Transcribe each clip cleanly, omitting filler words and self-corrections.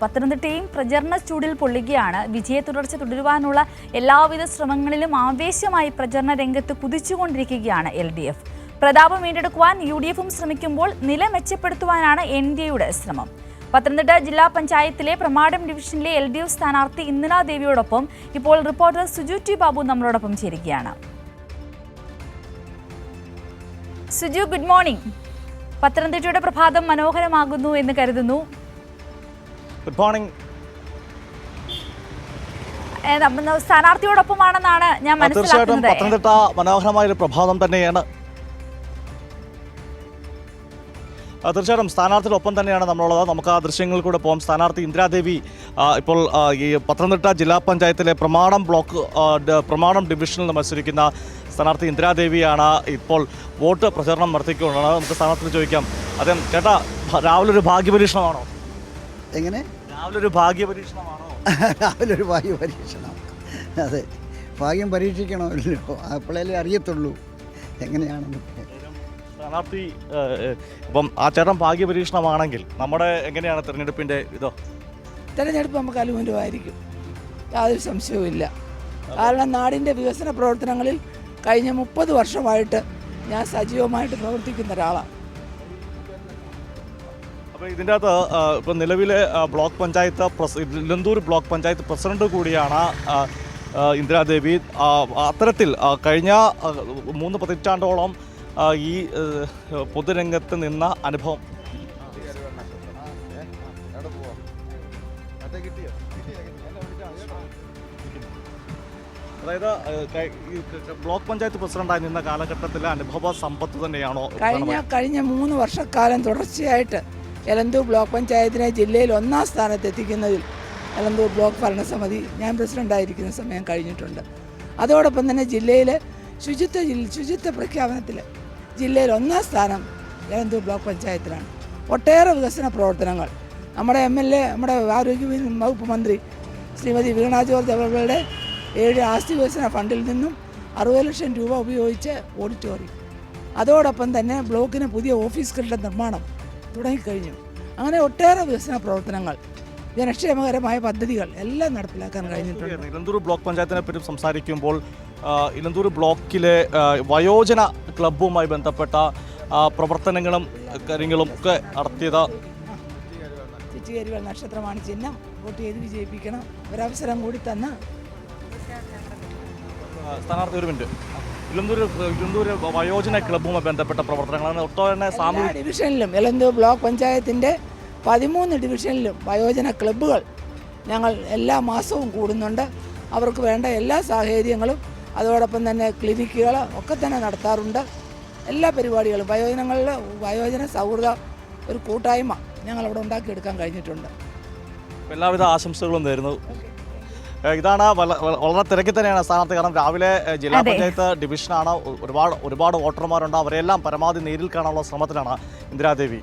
പത്തനംതിട്ടയും പ്രചരണ ചൂടിൽ പൊള്ളുകയാണ്. വിജയ തുടർച്ച തുടരുവാനുള്ള എല്ലാവിധ ശ്രമങ്ങളിലും ആവേശമായി പ്രചരണ രംഗത്ത് കുതിച്ചുകൊണ്ടിരിക്കുകയാണ് LDF. പ്രതാപം വീണ്ടെടുക്കുവാൻ UDFും ശ്രമിക്കുമ്പോൾ നില മെച്ചപ്പെടുത്തുവാനാണ് NDAയുടെ ശ്രമം. പത്തനംതിട്ട ജില്ലാ പഞ്ചായത്തിലെ പ്രമാടം ഡിവിഷനിലെ LDF സ്ഥാനാർത്ഥി ഇന്ദിരാ ദേവിയോടൊപ്പം ഇപ്പോൾ റിപ്പോർട്ടർ സുജു ടി ബാബു നമ്മളോടൊപ്പം ചേരുകയാണ്. Suju, good morning. പത്തനംതിട്ടയുടെ പ്രഭാതം മനോഹരമാകുന്നു എന്ന് കരുതുന്നു. Good morning. സ്ഥാനാർത്ഥിയോടൊപ്പമാണെന്നാണ് ഞാൻ മനസ്സിലാക്കുന്നത്. പത്തനംതിട്ട മനോഹരമായ ഒരു പ്രഭാതം തന്നെയാണ്. തീർച്ചയായിട്ടും സ്ഥാനാർത്ഥിയോടൊപ്പം തന്നെയാണ് നമ്മളുള്ളത്. നമുക്ക് ആ ദൃശ്യങ്ങളിൽ കൂടെ പോകാം. സ്ഥാനാർത്ഥി ഇന്ദിരാദേവി ഇപ്പോൾ ഈ പത്തനംതിട്ട ജില്ലാ പഞ്ചായത്തിലെ പ്രമാടം ഡിവിഷനിൽ നിന്ന് മത്സരിക്കുന്ന സ്ഥാനാർത്ഥി ഇന്ദിരാദേവിയാണ് ഇപ്പോൾ വോട്ട് പ്രചരണം നടത്തിക്കൊണ്ടാണ്. നമുക്ക് സ്ഥാനാർത്ഥി ചോദിക്കാം. അദ്ദേഹം ചേട്ടാ, രാവിലെ ഒരു ഭാഗ്യപരീക്ഷണമാണോ? എങ്ങനെ? രാവിലെ ഒരു ഭാഗ്യപരീക്ഷണമാണോ? രാവിലെ ഒരു ഭാഗ്യപരീക്ഷണം. അതെ, ഭാഗ്യം പരീക്ഷിക്കണമല്ലോ, അപ്പോഴേ അറിയത്തുള്ളൂ എങ്ങനെയാണെന്ന്. സ്ഥാനാർത്ഥി ഇപ്പം ആ ചേട്ടൻ ഭാഗ്യപരീക്ഷണമാണെങ്കിൽ നമ്മുടെ എങ്ങനെയാണ് തിരഞ്ഞെടുപ്പിൻ്റെ ഇതോ? തിരഞ്ഞെടുപ്പ് നമുക്ക് അനുകൂലമായിരിക്കും, യാതൊരു സംശയവുമില്ല. കാരണം നാടിൻ്റെ വികസന പ്രവർത്തനങ്ങളിൽ കഴിഞ്ഞ 30 വർഷമായിട്ട് ഞാൻ സജീവമായിട്ട് പ്രവർത്തിക്കുന്ന ഒരാളാണ്. അപ്പോൾ ഇതിൻ്റെ അകത്ത് ഇപ്പം നിലവിലെ block panchayat Elanthoor block panchayat president കൂടിയാണ് ഇന്ദിരാദേവി. അത്തരത്തിൽ കഴിഞ്ഞ 3 പതിറ്റാണ്ടോളം ഈ പൊതുരംഗത്ത് നിന്ന അനുഭവം. അതായത് ബ്ലോക്ക് പഞ്ചായത്ത് പ്രസിഡന്റായി നിന്ന കാലഘട്ടത്തിലെ അനുഭവ സമ്പത്ത് തന്നെയാണോ? കഴിഞ്ഞ 3 വർഷക്കാലം തുടർച്ചയായിട്ട് എലന്തൂർ ബ്ലോക്ക് പഞ്ചായത്തിനെ ജില്ലയിൽ 1ാം സ്ഥാനത്ത് എത്തിക്കുന്നതിൽ എലന്തൂർ ബ്ലോക്ക് ഭരണസമിതി ഞാൻ പ്രസിഡന്റായിരിക്കുന്ന സമയം കഴിഞ്ഞിട്ടുണ്ട്. അതോടൊപ്പം തന്നെ ജില്ലയിലെ ശുചിത്വ പ്രഖ്യാപനത്തിൽ ജില്ലയിൽ 1ാം സ്ഥാനം എലന്തൂർ ബ്ലോക്ക് പഞ്ചായത്തിലാണ്. ഒട്ടേറെ വികസന പ്രവർത്തനങ്ങൾ നമ്മുടെ MLA, നമ്മുടെ ആരോഗ്യ വകുപ്പ് മന്ത്രി ശ്രീമതി വീണ ജോർജ് അവരുടെ 7 ആസ്തി വികസന ഫണ്ടിൽ നിന്നും 60 ലക്ഷം രൂപ ഉപയോഗിച്ച് ഓഡിറ്റോറിയം, അതോടൊപ്പം തന്നെ ബ്ലോക്കിന് പുതിയ ഓഫീസ് കെട്ടിട നിർമ്മാണം തുടങ്ങിക്കഴിഞ്ഞു. അങ്ങനെ ഒട്ടേറെ വികസന പ്രവർത്തനങ്ങൾ, ജനക്ഷേമകരമായ പദ്ധതികൾ എല്ലാം നടപ്പിലാക്കാൻ കഴിഞ്ഞിട്ടുണ്ട്. ഇലന്തൂർ ബ്ലോക്ക് പഞ്ചായത്തിനെ പറ്റി സംസാരിക്കുമ്പോൾ ഇലന്തൂർ ബ്ലോക്കിലെ വയോജന ക്ലബ്ബുമായി ബന്ധപ്പെട്ട പ്രവർത്തനങ്ങളും കാര്യങ്ങളും ഒക്കെ നടത്തിയത്. ചുറ്റികരിവൽ നക്ഷത്രമാണ് ചിഹ്നം, വോട്ട് ചെയ്ത് വിജയിപ്പിക്കണം. ഒരവസരം കൂടി തന്ന സ്ഥാനാർത്ഥി. ഒരു മിനിറ്റ്. ഇലന്തൂർ വയോജന ക്ലബ്ബുമായി ബന്ധപ്പെട്ട പ്രവർത്തനങ്ങളാണ് ഒട്ടേറെ സാമൂഹിക ഡിവിഷനിലും എലന്തൂർ ബ്ലോക്ക് പഞ്ചായത്തിൻ്റെ 13 ഡിവിഷനിലും വയോജന ക്ലബ്ബുകൾ ഞങ്ങൾ എല്ലാ മാസവും കൂടുന്നുണ്ട്. അവർക്ക് വേണ്ട എല്ലാ സാഹചര്യങ്ങളും അതോടൊപ്പം തന്നെ ക്ലിനിക്കുകൾ ഒക്കെ തന്നെ നടത്താറുണ്ട്. എല്ലാ പരിപാടികളും വയോജന സൗഹൃദ ഒരു കൂട്ടായ്മ ഞങ്ങളവിടെ ഉണ്ടാക്കിയെടുക്കാൻ കഴിഞ്ഞിട്ടുണ്ട്. എല്ലാവിധ ആശംസകളും നേരുന്നു. ഇതാണ് വളരെ തിരക്കി തന്നെയാണ് സ്ഥാനാർത്ഥി. കാരണം രാവിലെ ജില്ലാ പഞ്ചായത്ത് ഡിവിഷനാണ്, ഒരുപാട് വോട്ടർമാരുണ്ട്. അവരെല്ലാം പരമാവധി നേരിൽ കാണാനുള്ള ശ്രമത്തിലാണ് ഇന്ദിരാദേവി.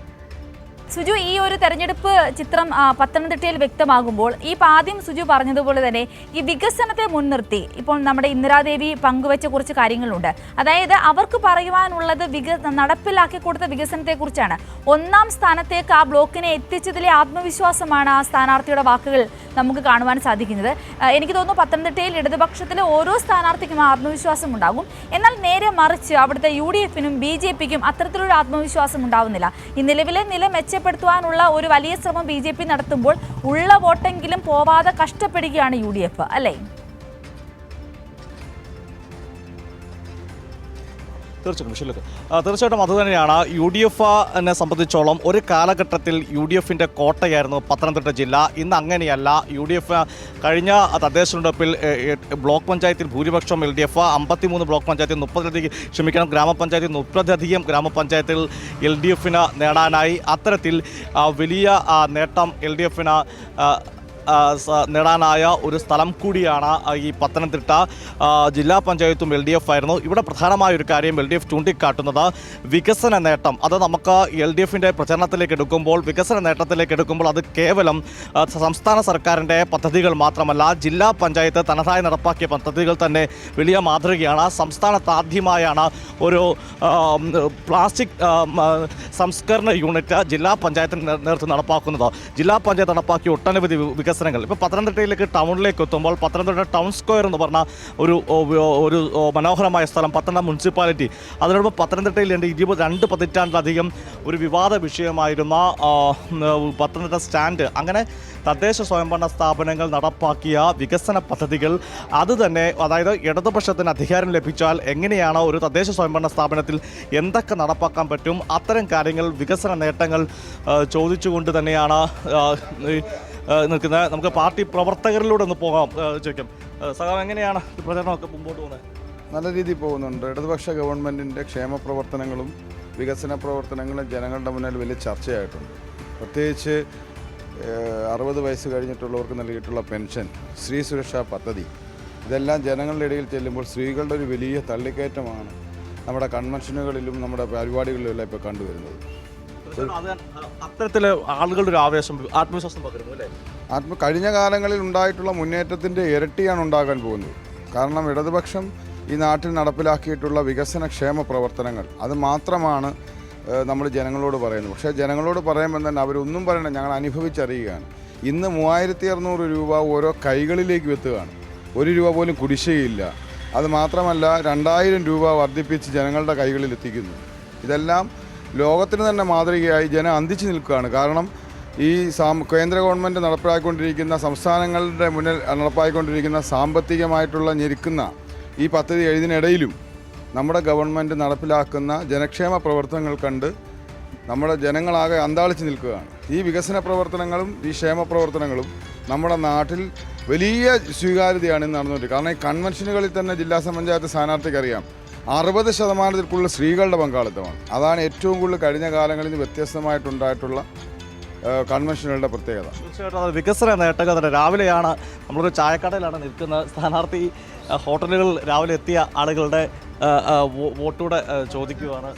സുജു, ഈ ഒരു തെരഞ്ഞെടുപ്പ് ചിത്രം പത്തനംതിട്ടയിൽ വ്യക്തമാകുമ്പോൾ ഈ ആദ്യം സുജു പറഞ്ഞതുപോലെ തന്നെ ഈ വികസനത്തെ മുൻനിർത്തി ഇപ്പോൾ നമ്മുടെ ഇന്ദിരാദേവി പങ്കുവെച്ച കുറച്ച് കാര്യങ്ങളുണ്ട്. അതായത് അവർക്ക് പറയുവാനുള്ളത് നടപ്പിലാക്കി കൊടുത്ത വികസനത്തെക്കുറിച്ചാണ്. 1ാം സ്ഥാനത്തേക്ക് ആ ബ്ലോക്കിനെ എത്തിച്ചതിലെ ആത്മവിശ്വാസമാണ് ആ സ്ഥാനാർത്ഥിയുടെ വാക്കുകൾ നമുക്ക് കാണുവാൻ സാധിക്കുന്നത്. എനിക്ക് തോന്നുന്നു പത്തനംതിട്ടയിൽ ഇടതുപക്ഷത്തിലെ ഓരോ സ്ഥാനാർത്ഥിക്കും ആത്മവിശ്വാസം ഉണ്ടാകും. എന്നാൽ നേരെ മറിച്ച് അവിടുത്തെ UDFനും BJPക്കും അത്തരത്തിലൊരു ആത്മവിശ്വാസം ഉണ്ടാവുന്നില്ല. ഈ നിലവിലെ നില മെച്ചപ്പെടുത്തുവാനുള്ള ഒരു വലിയ ശ്രമം BJP നടത്തുമ്പോൾ ഉള്ള വോട്ടെങ്കിലും പോവാതെ കഷ്ടപ്പെടുകയാണ് UDF, അല്ലേ? തീർച്ചയായിട്ടും അതുതന്നെയാണ്. UDFനെ സംബന്ധിച്ചോളം ഒരു കാലഘട്ടത്തിൽ UDFിൻ്റെ കോട്ടയായിരുന്നു പത്തനംതിട്ട ജില്ല. ഇന്ന് അങ്ങനെയല്ല. UDF കഴിഞ്ഞ തദ്ദേശ തെരഞ്ഞെടുപ്പിൽ ബ്ലോക്ക് പഞ്ചായത്തിൽ ഭൂരിപക്ഷം LDF, 53 ബ്ലോക്ക് പഞ്ചായത്തിൽ ഗ്രാമപഞ്ചായത്തിൽ 30-ലധികം ഗ്രാമപഞ്ചായത്തിൽ LDFന് നേടാനായി. അത്തരത്തിൽ വലിയ നേട്ടം LDFന് നേടാനായ ഒരു സ്ഥലം കൂടിയാണ് ഈ പത്തനംതിട്ട ജില്ലാ പഞ്ചായത്തും LDF ആയിരുന്നു. ഇവിടെ പ്രധാനമായ ഒരു കാര്യം LDF ചൂണ്ടിക്കാട്ടുന്നത് വികസന നേട്ടം. അത് നമുക്ക് LDFിൻ്റെ പ്രചരണത്തിലേക്ക് എടുക്കുമ്പോൾ, വികസന നേട്ടത്തിലേക്ക് എടുക്കുമ്പോൾ അത് കേവലം സംസ്ഥാന സർക്കാരിൻ്റെ പദ്ധതികൾ മാത്രമല്ല, ജില്ലാ പഞ്ചായത്ത് തനതായി നടപ്പാക്കിയ പദ്ധതികൾ തന്നെ വലിയ മാതൃകയാണ്. സംസ്ഥാനത്ത് ആദ്യമായാണ് ഒരു പ്ലാസ്റ്റിക് സംസ്കരണ യൂണിറ്റ് ജില്ലാ പഞ്ചായത്തിന് നേതൃത്വം നടപ്പാക്കുന്നത്. ജില്ലാ പഞ്ചായത്ത് നടപ്പാക്കിയ ഒട്ടനവധി വികസനങ്ങൾ ഇപ്പോൾ പത്തനംതിട്ടയിലേക്ക് ടൗണിലേക്ക് എത്തുമ്പോൾ പത്തനംതിട്ട ടൗൺ സ്ക്വയർ എന്ന് പറഞ്ഞ ഒരു മനോഹരമായ സ്ഥലം, പത്തനംതിട്ട മുനിസിപ്പാലിറ്റി, അതിനോടൊപ്പം പത്തനംതിട്ടയിൽ 22 പതിറ്റാണ്ടിലധികം ഒരു വിവാദ വിഷയമായിരുന്ന പത്തനംതിട്ട സ്റ്റാൻഡ്, അങ്ങനെ തദ്ദേശ സ്വയംഭരണ സ്ഥാപനങ്ങൾ നടപ്പാക്കിയ വികസന പദ്ധതികൾ അത് തന്നെ, അതായത് ഇടതുപക്ഷത്തിന് അധികാരം ലഭിച്ചാൽ എങ്ങനെയാണ് ഒരു തദ്ദേശ സ്വയംഭരണ സ്ഥാപനത്തിൽ എന്തൊക്കെ നടപ്പാക്കാൻ പറ്റും, അത്തരം കാര്യങ്ങൾ, വികസന നേട്ടങ്ങൾ ചോദിച്ചുകൊണ്ട് തന്നെയാണ് നിൽക്കുന്നത്. നമുക്ക് പാർട്ടി പ്രവർത്തകരിലൂടെ ഒന്ന് പോകാം. ചോദിക്കാം സഖാവ്, എങ്ങനെയാണ് പ്രചരണമൊക്കെ മുമ്പോട്ട് പോകുന്നത്? നല്ല രീതിയിൽ പോകുന്നുണ്ട്. ഇടതുപക്ഷ ഗവൺമെൻറ്റിൻ്റെ ക്ഷേമ പ്രവർത്തനങ്ങളും വികസന പ്രവർത്തനങ്ങളും ജനങ്ങളുടെ മുന്നിൽ വലിയ ചർച്ചയായിട്ടുണ്ട്. പ്രത്യേകിച്ച് 60 വയസ്സ് കഴിഞ്ഞിട്ടുള്ളവർക്ക് നൽകിയിട്ടുള്ള പെൻഷൻ, സ്ത്രീ സുരക്ഷാ പദ്ധതി, ഇതെല്ലാം ജനങ്ങളുടെ ഇടയിൽ ചെല്ലുമ്പോൾ സ്ത്രീകളുടെ ഒരു വലിയ തള്ളിക്കയറ്റമാണ് നമ്മുടെ കൺവെൻഷനുകളിലും നമ്മുടെ പരിപാടികളിലും എല്ലാം ഇപ്പോൾ കണ്ടുവരുന്നത്. അത്തരത്തിൽ ആളുകളുടെ ഒരു ആവേശം, ആത്മവിശ്വാസം പകരുന്നു അല്ലേ? കഴിഞ്ഞ കാലങ്ങളിൽ ഉണ്ടായിട്ടുള്ള മുന്നേറ്റത്തിൻ്റെ ഇരട്ടിയാണ് ഉണ്ടാകാൻ പോകുന്നത്. കാരണം ഇടതുപക്ഷം ഈ നാട്ടിൽ നടപ്പിലാക്കിയിട്ടുള്ള വികസന ക്ഷേമ പ്രവർത്തനങ്ങൾ അത് മാത്രമാണ് നമ്മൾ ജനങ്ങളോട് പറയുന്നത്. പക്ഷേ ജനങ്ങളോട് പറയുമ്പോൾ തന്നെ അവരൊന്നും പറയണം, ഞങ്ങൾ അനുഭവിച്ചറിയുകയാണ്. ഇന്ന് 3600 രൂപ ഓരോ കൈകളിലേക്ക് എത്തുകയാണ്. 1 രൂപ പോലും കുടിശ്ശികയില്ല. അത് മാത്രമല്ല 2000 രൂപ വർദ്ധിപ്പിച്ച് ജനങ്ങളുടെ കൈകളിൽ എത്തിക്കുന്നു. ഇതെല്ലാം ലോകത്തിന് തന്നെ മാതൃകയായി ജനം അന്തിച്ചു നിൽക്കുകയാണ്. കാരണം ഈ കേന്ദ്ര ഗവൺമെൻറ് നടപ്പാക്കിക്കൊണ്ടിരിക്കുന്ന, സംസ്ഥാനങ്ങളുടെ മുന്നിൽ നടപ്പാക്കിക്കൊണ്ടിരിക്കുന്ന സാമ്പത്തികമായിട്ടുള്ള ഞെരുക്കുന്ന ഈ പദ്ധതി ഇതിനിടയിലും നമ്മുടെ ഗവൺമെൻറ് നടപ്പിലാക്കുന്ന ജനക്ഷേമ പ്രവർത്തനങ്ങൾ കണ്ട് നമ്മുടെ ജനങ്ങളാകെ അന്താളിച്ച് നിൽക്കുകയാണ്. ഈ വികസന പ്രവർത്തനങ്ങളും ഈ ക്ഷേമ പ്രവർത്തനങ്ങളും നമ്മുടെ നാട്ടിൽ വലിയ സ്വീകാര്യതയാണ് ഇന്ന് നടന്നുകൊണ്ടിരിക്കുന്നത്. കാരണം ഈ കൺവെൻഷനുകളിൽ തന്നെ ജില്ലാ പഞ്ചായത്ത് സ്ഥാനാർത്ഥിക്ക് അറിയാം 60% കൂടുതൽ സ്ത്രീകളുടെ പങ്കാളിത്തമാണ്. അതാണ് ഏറ്റവും കൂടുതൽ കഴിഞ്ഞ കാലങ്ങളിൽ നിന്ന് വ്യത്യസ്തമായിട്ടുണ്ടായിട്ടുള്ള കൺവെൻഷനുകളുടെ പ്രത്യേകത. തീർച്ചയായിട്ടും അത് വികസന നേട്ടങ്ങൾ. രാവിലെയാണ് നമ്മളൊരു ചായക്കടയിലാണ് നിൽക്കുന്നത്. സ്ഥാനാർത്ഥി ഹോട്ടലുകൾ രാവിലെ എത്തിയ ആളുകളുടെ വോട്ടൂടെ ചോദിക്കുകയാണ്.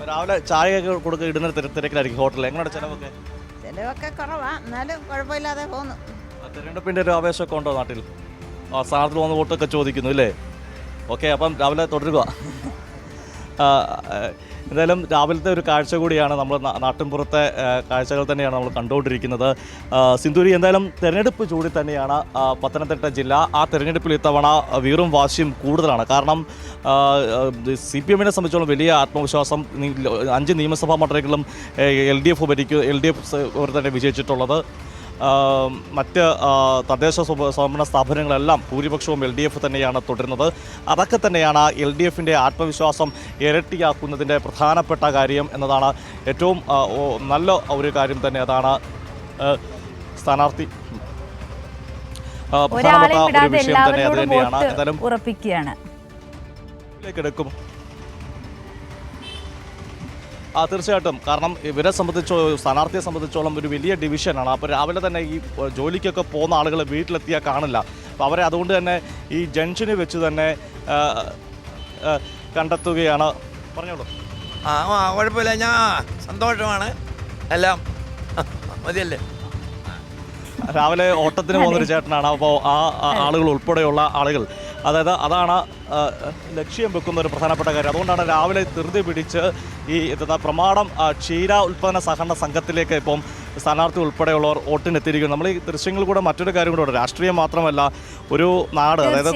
രാവിലെ ചായ കൊടുക്കുക ഇടുന്ന തിരക്കിലായിരിക്കും ഹോട്ടലിൽ. എങ്ങനെയാണ് ചിലവൊക്കെ? ചിലവൊക്കെ കുറവാണ്, എന്നാലും കുഴപ്പമില്ലാതെ പോകുന്നു. തിരഞ്ഞെടുപ്പിൻ്റെ ഒരു ആവേശമൊക്കെ ഉണ്ടോ നാട്ടിൽ? സ്ഥാനാർത്ഥി വന്ന് വോട്ടൊക്കെ ചോദിക്കുന്നു അല്ലേ? ഓക്കെ, അപ്പം രാവിലെ തുടരുക. എന്തായാലും രാവിലത്തെ ഒരു കാഴ്ച കൂടിയാണ്, നമ്മൾ നാട്ടിൻപുറത്തെ കാഴ്ചകൾ തന്നെയാണ് നമ്മൾ കണ്ടുകൊണ്ടിരിക്കുന്നത്. സിന്ധൂരി, എന്തായാലും തെരഞ്ഞെടുപ്പ് ചൂടി തന്നെയാണ് പത്തനംതിട്ട ജില്ല. ആ തെരഞ്ഞെടുപ്പിൽ ഇത്തവണ വീറും വാശിയും കൂടുതലാണ്. കാരണം CPM സംബന്ധിച്ചോളം വലിയ ആത്മവിശ്വാസം. 5 നിയമസഭാ മണ്ഡലങ്ങളിലും LDF അവർ തന്നെ വിജയിച്ചിട്ടുള്ളത്. മറ്റ് തദ്ദേശ സ്വയംഭരണ സ്ഥാപനങ്ങളെല്ലാം ഭൂരിപക്ഷവും LDF തന്നെയാണ് തുടരുന്നത്. അതൊക്കെ തന്നെയാണ് LDFിൻ്റെ ആത്മവിശ്വാസം ഇരട്ടിയാക്കുന്നതിൻ്റെ പ്രധാനപ്പെട്ട കാര്യം എന്നതാണ് ഏറ്റവും നല്ല ഒരു കാര്യം തന്നെ. അതാണ് സ്ഥാനാർത്ഥി പ്രധാനപ്പെട്ട ഒരു വിഷയം തന്നെ അത് തന്നെയാണ്. എന്തായാലും ഉറപ്പിക്കുകയാണ്. എടുക്കും തീർച്ചയായിട്ടും. കാരണം ഇവരെ സ്ഥാനാർത്ഥിയെ സംബന്ധിച്ചോളം ഒരു വലിയ ഡിവിഷനാണ്. അപ്പോൾ രാവിലെ തന്നെ ഈ ജോലിക്കൊക്കെ പോകുന്ന ആളുകൾ വീട്ടിലെത്തിയാൽ കാണില്ല. അപ്പോൾ അവരെ അതുകൊണ്ട് തന്നെ ഈ ജംഗ്ഷനിൽ വെച്ച് തന്നെ കണ്ടെത്തുകയാണ്. പറഞ്ഞോളൂ. കുഴപ്പമില്ല, ഞാൻ സന്തോഷമാണ്. എല്ലാം മതിയല്ലേ. രാവിലെ ഓട്ടത്തിന് പോകുന്നൊരു ചേട്ടനാണ്. അപ്പോൾ ആ ആളുകൾ ഉൾപ്പെടെയുള്ള ആളുകൾ, അതാണ് ലക്ഷ്യം വെക്കുന്ന ഒരു പ്രധാനപ്പെട്ട കാര്യം. അതുകൊണ്ടാണ് രാവിലെ ധൃതി പിടിച്ച് ഈ പ്രമാടം ക്ഷീര ഉൽപ്പന്ന സഹകരണ സംഘത്തിലേക്ക് ഇപ്പം സ്ഥാനാർത്ഥി ഉൾപ്പെടെയുള്ളവർ വോട്ടിനെത്തിയിരിക്കുന്നു. നമ്മൾ ഈ ദൃശ്യങ്ങൾ കൂടെ മറ്റൊരു കാര്യം കൂടെ ഉണ്ട്. രാഷ്ട്രീയം മാത്രമല്ല, ഒരു നാട്, അതായത്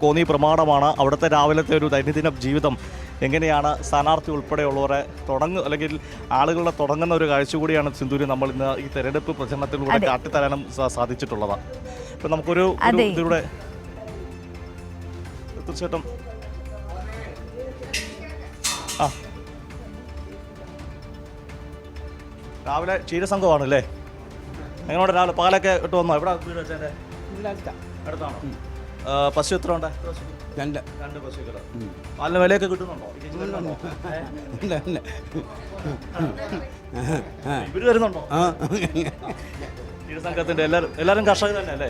കോന്നി പ്രമാടമാണ്. അവിടുത്തെ രാവിലത്തെ ഒരു ദൈനംദിന ജീവിതം എങ്ങനെയാണ് സ്ഥാനാർത്ഥി ഉൾപ്പെടെയുള്ളവരെ അല്ലെങ്കിൽ ആളുകളുടെ തുടങ്ങുന്ന ഒരു കാഴ്ച കൂടിയാണ് സിന്ധൂരി നമ്മൾ ഇന്ന് ഈ തെരഞ്ഞെടുപ്പ് പ്രചരണത്തിലൂടെ കാട്ടിത്തരാനും സാധിച്ചിട്ടുള്ളത്. ഇപ്പം നമുക്കൊരു ഇതിലൂടെ തീർച്ചയായിട്ടും രാവിലെ ക്ഷീരസംഘമാണ് അല്ലേ? എങ്ങനെയാണ് രാവിലെ പകലൊക്കെ ഇട്ട് വന്നോ? എവിടെ വീട് വെച്ചതിൻ്റെ അടുത്താണോ? പശു എത്ര ഉണ്ട്? 2. 2 പശുക്കൾ. പാലിന് വിലയൊക്കെ കിട്ടുന്നുണ്ടോ? ഇവര് വരുന്നുണ്ടോ? സംഘത്തിൻ്റെ എല്ലാവരും കർഷകർ തന്നെ അല്ലേ?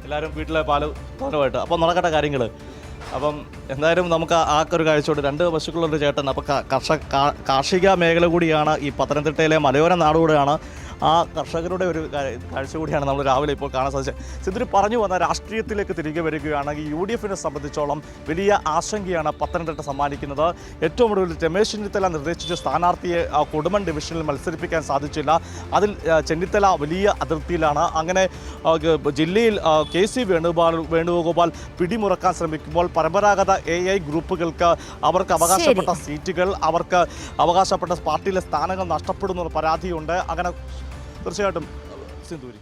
എല്ലാവരും വീട്ടിലെ പാലുമായിട്ട്. അപ്പം നടക്കട്ടെ കാര്യങ്ങൾ. അപ്പം എന്തായാലും നമുക്ക് ആ ഒരു കാഴ്ചയോട് 2 പശുക്കളുള്ളൊരു ചേട്ടൻ. അപ്പോൾ കാർഷിക മേഖല കൂടിയാണ് ഈ പത്തനംതിട്ടയിലെ മലയോര നാട് കൂടെയാണ്. ആ കർഷകരുടെ ഒരു കാഴ്ച കൂടിയാണ് നമ്മൾ രാവിലെ ഇപ്പോൾ കാണാൻ സാധിച്ചത്. സിദ്ധു പറഞ്ഞു വന്ന രാഷ്ട്രീയത്തിലേക്ക് തിരികെ വരികയാണെങ്കിൽ UDF-നെ സംബന്ധിച്ചോളം വലിയ ആശങ്കയാണ് പത്തനംതിട്ട സമ്മാനിക്കുന്നത്. ഏറ്റവും ഒടുവിൽ രമേശ് ചെന്നിത്തല നിർദ്ദേശിച്ച സ്ഥാനാർത്ഥിയെ കൊടുമൺ ഡിവിഷനിൽ മത്സരിപ്പിക്കാൻ സാധിച്ചില്ല. അതിൽ ചെന്നിത്തല വലിയ അതിർത്തിയിലാണ്. അങ്ങനെ ജില്ലയിൽ KC വേണുഗോപാൽ പിടിമുറക്കാൻ ശ്രമിക്കുമ്പോൾ പരമ്പരാഗത AI ഗ്രൂപ്പുകൾക്ക് അവർക്ക് അവകാശപ്പെട്ട സീറ്റുകൾ, അവർക്ക് അവകാശപ്പെട്ട പാർട്ടിയിലെ സ്ഥാനങ്ങൾ നഷ്ടപ്പെടുന്ന പരാതിയുണ്ട്. അങ്ങനെ തീർച്ചയായിട്ടും സിന്ധൂരി.